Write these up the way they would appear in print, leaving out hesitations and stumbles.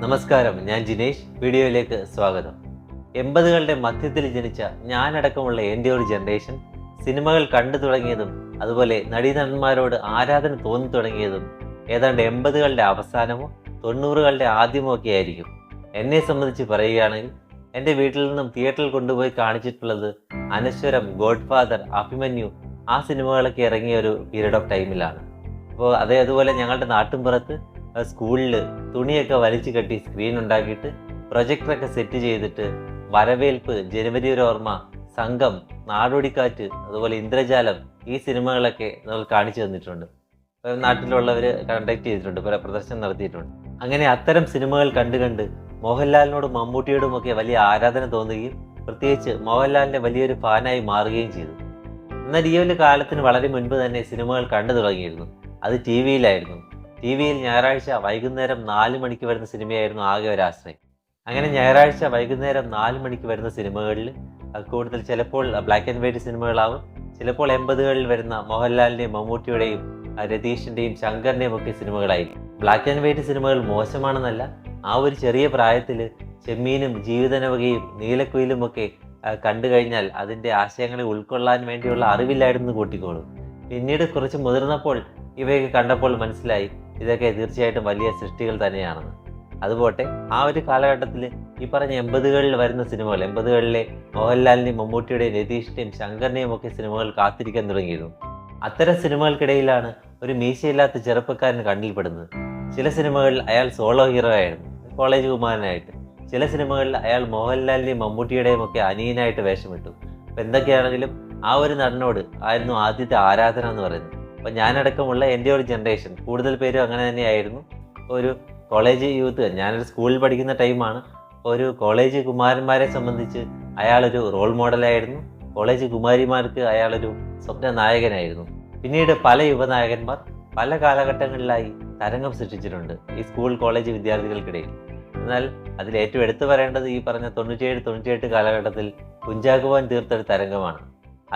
നമസ്കാരം, ഞാൻ ജിനേഷ്. വീഡിയോയിലേക്ക് സ്വാഗതം. 80കളുടെ മധ്യത്തിൽ ജനിച്ച ഞാനടക്കമുള്ള എൻ്റെ ഒരു ജനറേഷൻ സിനിമകൾ കണ്ടു തുടങ്ങിയതും അതുപോലെ നടീനടന്മാരോട് ആരാധന തോന്നി തുടങ്ങിയതും ഏതാണ്ട് 80കളുടെ അവസാനമോ 90കളുടെ ആദ്യമോ ഒക്കെ ആയിരിക്കും. എന്നെ സംബന്ധിച്ച് പറയുകയാണെങ്കിൽ എൻ്റെ വീട്ടിൽ നിന്നും തിയേറ്ററിൽ കൊണ്ടുപോയി കാണിച്ചിട്ടുള്ളത് അനശ്വരം, ഗോഡ് ഫാദർ, അഭിമന്യു, ആ സിനിമകളൊക്കെ ഇറങ്ങിയ ഒരു പീരീഡ് ഓഫ് ടൈമിലാണ്. അപ്പോൾ അതുപോലെ ഞങ്ങളുടെ നാട്ടിൻപുറത്ത് സ്കൂളിൽ തുണിയൊക്കെ വലിച്ചു കെട്ടി സ്ക്രീൻ ഉണ്ടാക്കിയിട്ട് പ്രൊജക്ടറൊക്കെ സെറ്റ് ചെയ്തിട്ട് വരവേൽപ്പ്, ജനുവരി ഒരു ഓർമ്മ, സംഘം, നാടോടിക്കാറ്റ്, അതുപോലെ ഇന്ദ്രജാലം, ഈ സിനിമകളൊക്കെ നമ്മൾ കാണിച്ചു തന്നിട്ടുണ്ട്. നാട്ടിലുള്ളവർ കണ്ടക്ട് ചെയ്തിട്ടുണ്ട്, പ്രദർശനം നടത്തിയിട്ടുണ്ട്. അങ്ങനെ അത്തരം സിനിമകൾ കണ്ട് മോഹൻലാലിനോടും മമ്മൂട്ടിയോടുമൊക്കെ വലിയ ആരാധന തോന്നുകയും പ്രത്യേകിച്ച് മോഹൻലാലിൻ്റെ വലിയൊരു ഫാനായി മാറുകയും ചെയ്തു. എന്നാൽ ഈ ഒരു കാലത്തിന് വളരെ മുൻപ് തന്നെ സിനിമകൾ കണ്ടു തുടങ്ങിയിരുന്നു. അത് ടി വിയിലായിരുന്നു. ടി വിയിൽ ഞായറാഴ്ച വൈകുന്നേരം 4 മണിക്ക് വരുന്ന സിനിമയായിരുന്നു ആകെ ഒരാശ്രയം. അങ്ങനെ ഞായറാഴ്ച വൈകുന്നേരം 4 മണിക്ക് വരുന്ന സിനിമകളിൽ കൂടുതൽ ചിലപ്പോൾ ബ്ലാക്ക് ആൻഡ് വൈറ്റ് സിനിമകളാവും, ചിലപ്പോൾ 80കളിൽ വരുന്ന മോഹൻലാലിൻ്റെയും മമ്മൂട്ടിയുടെയും രതീഷിൻ്റെയും ശങ്കറിൻ്റെയും ഒക്കെ സിനിമകളായിരിക്കും. ബ്ലാക്ക് ആൻഡ് വൈറ്റ് സിനിമകൾ മോശമാണെന്നല്ല, ആ ഒരു ചെറിയ പ്രായത്തിൽ ചെമ്മീനും ജീവിതനവകയും നീലക്കുയിലും ഒക്കെ കണ്ടു കഴിഞ്ഞാൽ അതിൻ്റെ ആശയങ്ങളെ ഉൾക്കൊള്ളാൻ വേണ്ടിയുള്ള അറിവില്ലായിരുന്നു കൂട്ടിക്കോളും. പിന്നീട് കുറച്ച് മുതിർന്നപ്പോൾ ഇവയൊക്കെ കണ്ടപ്പോൾ മനസ്സിലായി ഇതൊക്കെ തീർച്ചയായിട്ടും വലിയ സൃഷ്ടികൾ തന്നെയാണെന്ന്. അതുപോട്ടെ, ആ ഒരു കാലഘട്ടത്തിൽ ഈ പറഞ്ഞ 80കളിൽ വരുന്ന സിനിമകൾ, 80കളിലെ മോഹൻലാലിൻ്റെയും മമ്മൂട്ടിയുടെയും രതീഷിൻ്റെയും ശങ്കറിൻ്റെയും ഒക്കെ സിനിമകൾ കാത്തിരിക്കാൻ തുടങ്ങിയിരുന്നു. അത്തരം സിനിമകൾക്കിടയിലാണ് ഒരു മീശയില്ലാത്ത ചെറുപ്പക്കാരൻ കണ്ണിൽപ്പെടുന്നത്. ചില സിനിമകളിൽ അയാൾ സോളോ ഹീറോ ആയിരുന്നു, കോളേജ് കുമാരനായിട്ട്. ചില സിനിമകളിൽ അയാൾ മോഹൻലാലിൻ്റെയും മമ്മൂട്ടിയുടെയും ഒക്കെ അനിയനായിട്ട് വേഷമിട്ടു. അപ്പം എന്തൊക്കെയാണെങ്കിലും ആ ഒരു നടനോട് ആയിരുന്നു ആദ്യത്തെ ആരാധന എന്ന് പറയുന്നത്. അപ്പം ഞാനടക്കമുള്ള എൻ്റെ ഒരു ജനറേഷൻ കൂടുതൽ പേരും അങ്ങനെ തന്നെയായിരുന്നു. ഒരു കോളേജ് യൂത്ത്, ഞാനൊരു സ്കൂളിൽ പഠിക്കുന്ന ടൈമാണ്. ഒരു കോളേജ് കുമാരന്മാരെ സംബന്ധിച്ച് അയാളൊരു റോൾ മോഡലായിരുന്നു. കോളേജ് കുമാരിമാർക്ക് അയാളൊരു സ്വപ്ന നായകനായിരുന്നു. പിന്നീട് പല യുവനായകന്മാർ പല കാലഘട്ടങ്ങളിലായി തരംഗം സൃഷ്ടിച്ചിട്ടുണ്ട് ഈ സ്കൂൾ കോളേജ് വിദ്യാർത്ഥികൾക്കിടയിൽ. എന്നാൽ അതിൽ ഏറ്റവും എടുത്തു പറയേണ്ടത് ഈ പറഞ്ഞ 97-98 കാലഘട്ടത്തിൽ കുഞ്ചാക്കോവൻ തീർത്തൊരു തരംഗമാണ്.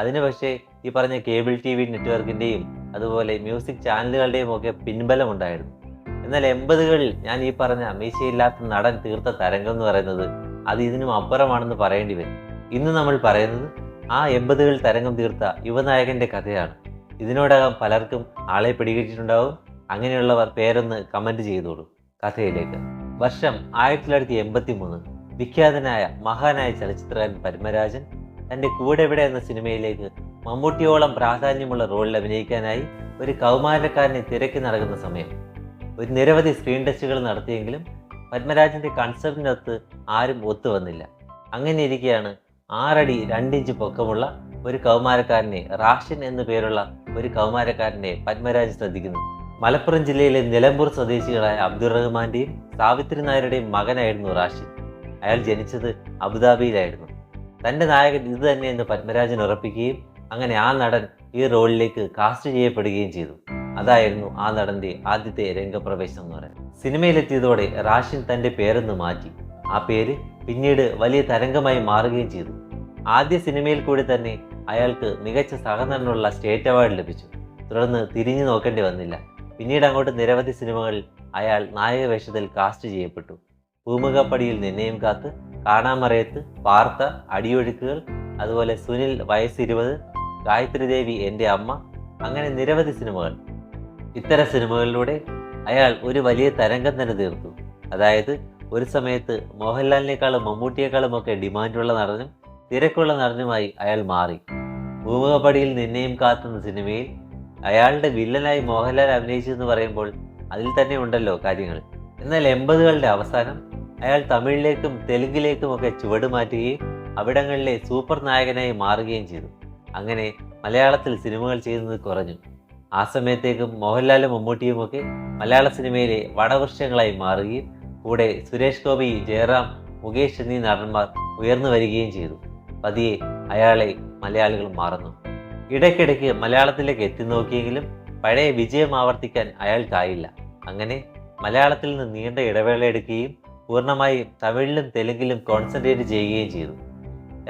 അതിന് പക്ഷേ ഈ പറഞ്ഞ കേബിൾ ടി വി നെറ്റ്വർക്കിൻ്റെയും അതുപോലെ മ്യൂസിക് ചാനലുകളുടെയും ഒക്കെ പിൻബലം ഉണ്ടായിരുന്നു. എന്നാൽ 80കളിൽ ഞാൻ ഈ പറഞ്ഞ മീശയില്ലാത്ത നടൻ തീർത്ത തരംഗം എന്ന് പറയുന്നത് അത് ഇതിനും അപ്പുറമാണെന്ന് പറയേണ്ടി വരും. ഇന്ന് നമ്മൾ പറയുന്നത് ആ 80കളിൽ തരംഗം തീർത്ത യുവനായകൻ്റെ കഥയാണ്. ഇതിനോടകം പലർക്കും ആളെ പിടികിട്ടിട്ടുണ്ടാവും. അങ്ങനെയുള്ളവർ പേരൊന്ന് കമൻറ്റ് ചെയ്തോളൂ. കഥയിലേക്ക്. വർഷം 1983. വിഖ്യാതനായ മഹാനായ ചലച്ചിത്രകാരൻ പത്മരാജൻ തൻ്റെ കൂടെവിടെ എന്ന സിനിമയിലേക്ക് മമ്മൂട്ടിയോളം പ്രാധാന്യമുള്ള റോളിൽ അഭിനയിക്കാനായി ഒരു കൗമാരക്കാരനെ തിരക്കി നടക്കുന്ന സമയം. ഒരു നിരവധി സ്ക്രീൻ ടെസ്റ്റുകൾ നടത്തിയെങ്കിലും പത്മരാജൻ്റെ കൺസെപ്റ്റിനൊത്ത് ആരും ഒത്തുവന്നില്ല. അങ്ങനെ ഇരിക്കെയാണ് 6 അടി 2 ഇഞ്ച് പൊക്കമുള്ള ഒരു കൗമാരക്കാരനെ, റാഷിൻ എന്നു പേരുള്ള ഒരു കൗമാരക്കാരനെ പത്മരാജൻ ശ്രദ്ധിക്കുന്നത്. മലപ്പുറം ജില്ലയിലെ നിലമ്പൂർ സ്വദേശികളായ അബ്ദുറഹ്മാൻ്റെയും സാവിത്രി നായരുടെയും മകനായിരുന്നു റാഷിൻ. അയാൾ ജനിച്ചത് അബുദാബിയിലായിരുന്നു. തൻ്റെ നായകൻ ഇത് തന്നെയെന്ന് പത്മരാജൻ ഉറപ്പിക്കുകയും അങ്ങനെ ആ നടൻ ഈ റോളിലേക്ക് കാസ്റ്റ് ചെയ്യപ്പെടുകയും ചെയ്തു. അതായിരുന്നു ആ നടൻ്റെ ആദ്യത്തെ രംഗപ്രവേശനം എന്ന് പറയുന്നത്. സിനിമയിലെത്തിയതോടെ റാഷിൻ തൻ്റെ പേരൊന്ന് മാറ്റി. ആ പേര് പിന്നീട് വലിയ തരംഗമായി മാറുകയും ചെയ്തു. ആദ്യ സിനിമയിൽ കൂടി തന്നെ അയാൾക്ക് മികച്ച സഹനടനുള്ള സ്റ്റേറ്റ് അവാർഡ് ലഭിച്ചു. തുടർന്ന് തിരിഞ്ഞു നോക്കേണ്ടി വന്നില്ല. പിന്നീട് അങ്ങോട്ട് നിരവധി സിനിമകളിൽ അയാൾ നായക വേഷത്തിൽ കാസ്റ്റ് ചെയ്യപ്പെട്ടു. പൂമുഖപ്പടിയിൽ നിന്നെയും കാത്ത്, കാണാമറയത്ത്, പാർത്ത, അടിയൊഴുക്കുകൾ, അതുപോലെ സുനിൽ വയസ്സ് 20, ഗായത്രി ദേവി എൻ്റെ അമ്മ, അങ്ങനെ നിരവധി സിനിമകൾ. ഇത്തരം സിനിമകളിലൂടെ അയാൾ ഒരു വലിയ തരംഗം തന്നെ തീർത്തു. അതായത് ഒരു സമയത്ത് മോഹൻലാലിനേക്കാളും മമ്മൂട്ടിയേക്കാളും ഒക്കെ ഡിമാൻഡുള്ള നടനും തിരക്കുള്ള നടനുമായി അയാൾ മാറി. പൂമുഖപ്പടിയിൽ നിന്നെയും കാത്തുന്ന സിനിമയിൽ അയാളുടെ വില്ലനായി മോഹൻലാൽ അഭിനയിച്ചു എന്ന് പറയുമ്പോൾ അതിൽ തന്നെ ഉണ്ടല്ലോ കാര്യങ്ങൾ. എന്നാൽ 80കളുടെ അവസാനം അയാൾ തമിഴിലേക്കും തെലുങ്കിലേക്കും ഒക്കെ ചുവട് മാറ്റുകയും അവിടങ്ങളിലെ സൂപ്പർ നായകനായി മാറുകയും ചെയ്തു. അങ്ങനെ മലയാളത്തിൽ സിനിമകൾ ചെയ്യുന്നത് കുറഞ്ഞു. ആ സമയത്തേക്കും മോഹൻലാലും മമ്മൂട്ടിയും ഒക്കെ മലയാള സിനിമയിലെ വടവൃക്ഷങ്ങളായി മാറുകയും കൂടെ സുരേഷ് ഗോപി, ജയറാം, മുകേഷ് എന്നീ നടന്മാർ ഉയർന്നു വരികയും ചെയ്തു. പതിയെ അയാളെ മലയാളികൾ മറന്നു. ഇടയ്ക്കിടയ്ക്ക് മലയാളത്തിലേക്ക് എത്തി നോക്കിയെങ്കിലും പഴയ വിജയം ആവർത്തിക്കാൻ അയാൾക്കായില്ല. അങ്ങനെ മലയാളത്തിൽ നിന്ന് നീണ്ട ഇടവേള എടുക്കുകയും പൂർണ്ണമായും തമിഴിലും തെലുങ്കിലും കോൺസെൻട്രേറ്റ് ചെയ്യുകയും ചെയ്തു.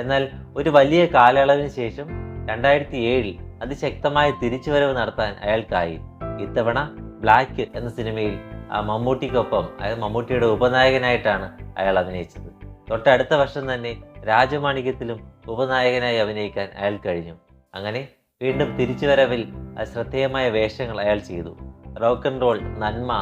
എന്നാൽ ഒരു വലിയ കാലയളവിന് ശേഷം 2007 അതിശക്തമായ തിരിച്ചുവരവ് നടത്താൻ അയാൾക്കായി. ഇത്തവണ ബ്ലാക്ക് എന്ന സിനിമയിൽ ആ മമ്മൂട്ടിക്കൊപ്പം, അതായത് മമ്മൂട്ടിയുടെ ഉപനായകനായിട്ടാണ് അയാൾ അഭിനയിച്ചത്. തൊട്ടടുത്ത വർഷം തന്നെ രാജമാണിക്യത്തിലും ഉപനായകനായി അഭിനയിക്കാൻ അയാൾ കഴിഞ്ഞു. അങ്ങനെ വീണ്ടും തിരിച്ചുവരവിൽ ശ്രദ്ധേയമായ വേഷങ്ങൾ അയാൾ ചെയ്തു. റോക്ക് ആൻഡ് റോൾ, നന്മ,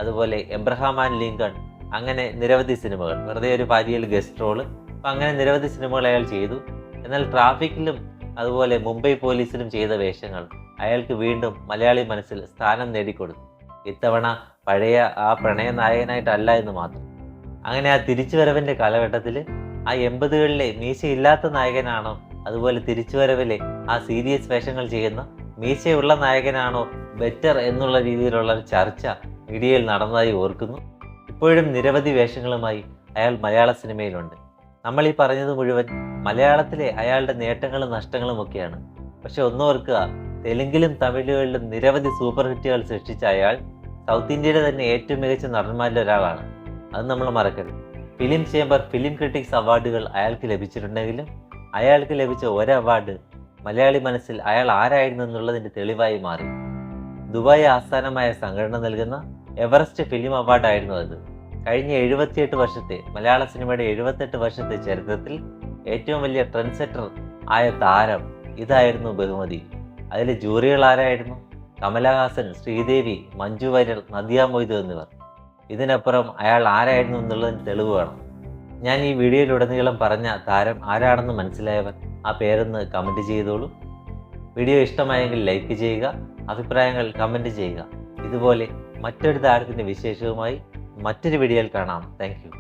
അതുപോലെ എബ്രഹാം ആൻഡ് ലിങ്കൺ, അങ്ങനെ നിരവധി സിനിമകൾ, വെറുതെ ഒരു പാരിയൽ ഗസ്റ്റ് റോള്, അപ്പം അങ്ങനെ നിരവധി സിനിമകൾ അയാൾ ചെയ്തു. എന്നാൽ ട്രാഫിക്കിലും അതുപോലെ മുംബൈ പോലീസിലും ചെയ്ത വേഷങ്ങൾ അയാൾക്ക് വീണ്ടും മലയാളി മനസ്സിൽ സ്ഥാനം നേടിക്കൊടുത്തു. ഇത്തവണ പഴയ ആ പ്രണയ നായകനായിട്ടല്ല എന്ന് മാത്രം. അങ്ങനെ ആ തിരിച്ചുവരവിൻ്റെ കാലഘട്ടത്തിൽ ആ 80കളിലെ മീശയില്ലാത്ത നായകനാണോ, അതുപോലെ തിരിച്ചുവരവിലെ ആ സീരിയസ് വേഷങ്ങൾ ചെയ്യുന്ന മീശയുള്ള നായകനാണോ ബെറ്റർ എന്നുള്ള രീതിയിലുള്ള ഒരു ചർച്ച മീഡിയയിൽ നടന്നതായി ഓർക്കുന്നു. ഇപ്പോഴും നിരവധി വേഷങ്ങളുമായി അയാൾ മലയാള സിനിമയിലുണ്ട്. നമ്മൾ ഈ പറഞ്ഞത് മുഴുവൻ മലയാളത്തിലെ അയാളുടെ നേട്ടങ്ങളും നഷ്ടങ്ങളും ഒക്കെയാണ്. പക്ഷെ ഒന്നോർക്കുക, തെലുങ്കിലും തമിഴുകളിലും നിരവധി സൂപ്പർ ഹിറ്റുകൾ സൃഷ്ടിച്ച അയാൾ സൗത്ത് ഇന്ത്യയുടെ തന്നെ ഏറ്റവും മികച്ച നടന്മാരിൽ ഒരാളാണ്. അത് നമ്മൾ മറക്കരുത്. ഫിലിം ചേംബർ, ഫിലിം ക്രിട്ടിക്സ് അവാർഡുകൾ അയാൾക്ക് ലഭിച്ചിട്ടുണ്ടെങ്കിലും അയാൾക്ക് ലഭിച്ച ഒരു അവാർഡ് മലയാളി മനസ്സിൽ അയാൾ ആരായിരുന്നു എന്നുള്ളതിൻ്റെ തെളിവായി മാറി. ദുബായ് ആസ്ഥാനമായ സംഘടന നൽകുന്ന എവറസ്റ്റ് ഫിലിം അവാർഡായിരുന്നു അത്. കഴിഞ്ഞ 78 വർഷത്തെ മലയാള സിനിമയുടെ 78 വർഷത്തെ ചരിത്രത്തിൽ ഏറ്റവും വലിയ ട്രെൻഡ് സെറ്റർ ആയ താരം ഇതായിരുന്നു ബഹുമതി. അതിൽ ജൂറികൾ ആരായിരുന്നു? കമലഹാസൻ, ശ്രീദേവി, മഞ്ജു വാര്യർ, നദിയ മൊയ്തു എന്നിവർ. ഇതിനപ്പുറം അയാൾ ആരായിരുന്നു എന്നുള്ളതിന് തെളിവ് വേണം. ഞാൻ ഈ വീഡിയോയിലുടനീളം പറഞ്ഞ താരം ആരാണെന്ന് മനസ്സിലായവർ ആ പേരൊന്ന് കമൻറ്റ് ചെയ്തോളൂ. വീഡിയോ ഇഷ്ടമായെങ്കിൽ ലൈക്ക് ചെയ്യുക, അഭിപ്രായങ്ങൾ കമൻറ്റ് ചെയ്യുക. ഇതുപോലെ മറ്റൊരു താരത്തിൻ്റെ വിശേഷവുമായി മറ്റൊരു വീഡിയോയിൽ കാണാം. Thank you.